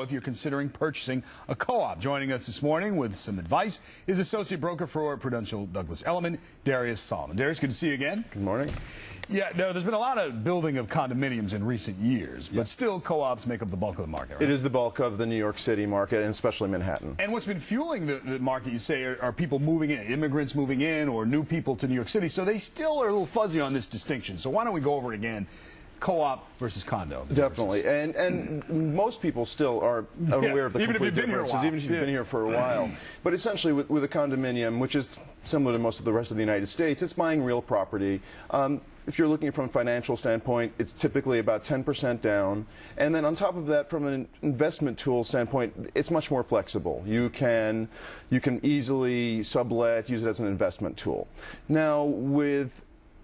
If you're considering purchasing a co-op. Joining us this morning with some advice is Associate Broker for Prudential Douglas Elliman, Darius Solomon. Darius, good to see you again. Good morning. Yeah, there's been a lot of building of condominiums in recent years, but still co-ops make up the bulk of the market, right? It is the bulk of the New York City market, and especially Manhattan. And what's been fueling the market, you say, are people moving in, immigrants moving in, or new people to New York City, so they still are a little fuzzy on this distinction. So why don't we go over it again? Co-op versus condo. Definitely, and most people still are aware of the complete differences, even if you've been here for a while. But essentially, with a condominium, which is similar to most of the rest of the United States, it's buying real property. If you're looking from a financial standpoint, it's typically about 10% down. And then on top of that, from an investment tool standpoint, it's much more flexible. You can easily sublet, use it as an investment tool. Now, with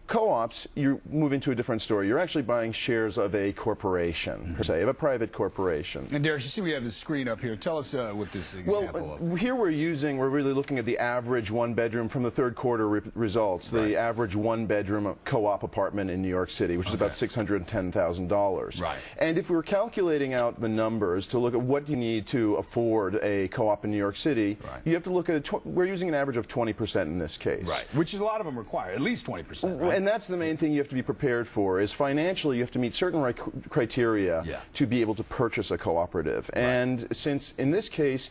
co-ops, you're moving to a different story. You're actually buying shares of a corporation, per se, of a private corporation. And Darius, you see we have the screen up here. Tell us what this example of. Here we're really looking at the average one-bedroom from the third quarter results, the average one-bedroom co-op apartment in New York City, which is about $610,000. Right. And if we were calculating out the numbers to look at what you need to afford a co-op in New York City, you have to look at we're using an average of 20% in this case. Right, which is a lot of them require, at least 20%. Right? And that's the main thing you have to be prepared for, is financially you have to meet certain criteria to be able to purchase a cooperative. And since in this case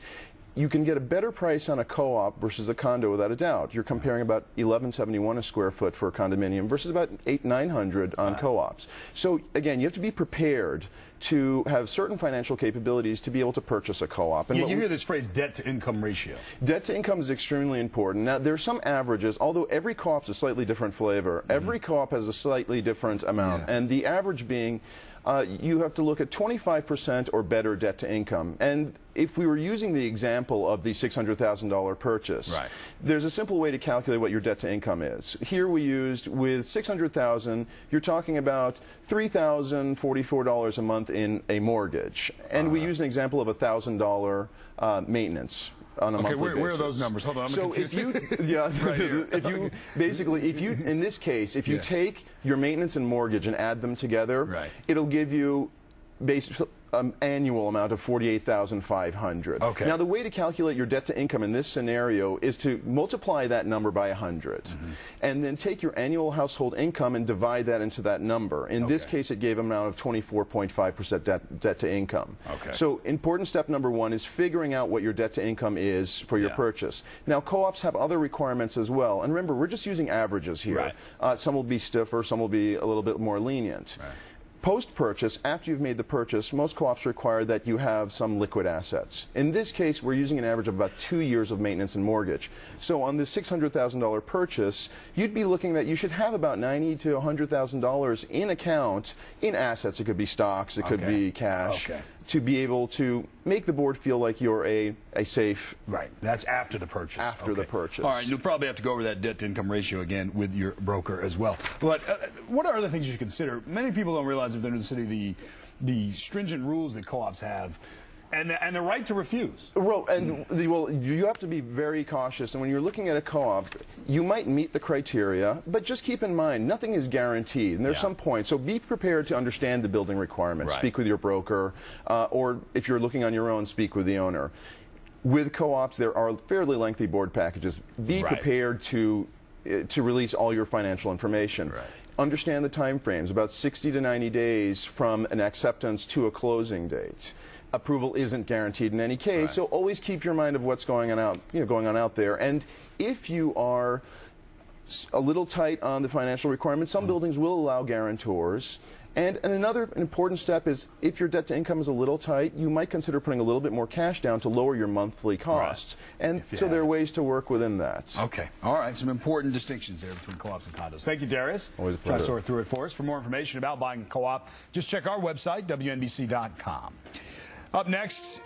you can get a better price on a co-op versus a condo without a doubt. You're comparing about $11.71 a square foot for a condominium versus about $800-900 on co-ops. So again, you have to be prepared to have certain financial capabilities to be able to purchase a co-op. And you hear this phrase debt-to-income ratio. Debt-to-income is extremely important. Now, there are some averages, although every co-op is a slightly different flavor. Every co-op has a slightly different amount, and the average being you have to look at 25% or better debt to income. And if we were using the example of the $600,000 purchase, there's a simple way to calculate what your debt to income is. Here we used, with $600,000, you're talking about $3,044 a month in a mortgage. And we use an example of a $1,000 maintenance on a monthly basis. Where are those numbers? Hold on, I'm so confused. If you, in this case, if you take your maintenance and mortgage and add them together, it'll give you annual amount of $48,500. Okay. Now, the way to calculate your debt to income in this scenario is to multiply that number by 100, and then take your annual household income and divide that into that number. In this case, it gave an amount of 24.5% debt to income. So, important step number one is figuring out what your debt to income is for your purchase. Now, co-ops have other requirements as well, and remember, we're just using averages here. Some will be stiffer, some will be a little bit more lenient. Post-purchase, after you've made the purchase, most co-ops require that you have some liquid assets. In this case, we're using an average of about 2 years of maintenance and mortgage. So on this $600,000 purchase, you'd be looking that you should have about $90,000 to $100,000 in account, in assets. It could be stocks, it could be cash, to be able to make the board feel like you're a safe. That's after the purchase. After the purchase. All right, you'll probably have to go over that debt-to-income ratio again with your broker as well. But what are other things you should consider? Many people don't realize if they're in the city the stringent rules that co-ops have, and the right to refuse. Well, you have to be very cautious. And when you're looking at a co-op, you might meet the criteria, but just keep in mind, nothing is guaranteed. And there's some points. So be prepared to understand the building requirements. Speak with your broker, or if you're looking on your own, speak with the owner. With co-ops, there are fairly lengthy board packages. Be prepared to release all your financial information. Understand the time frames, about 60 to 90 days from an acceptance to a closing date. Approval isn't guaranteed in any case, so always keep your mind of what's going on out there. And if you are a little tight on the financial requirements, some buildings will allow guarantors. And another important step is, if your debt to income is a little tight, you might consider putting a little bit more cash down to lower your monthly costs. And so there are ways to work within that. Okay. All right. Some important distinctions there between co-ops and condos. Thank you, Darius. Always a pleasure. Try to sort through it for us. For more information about buying a co-op, just check our website, WNBC.com. Up next.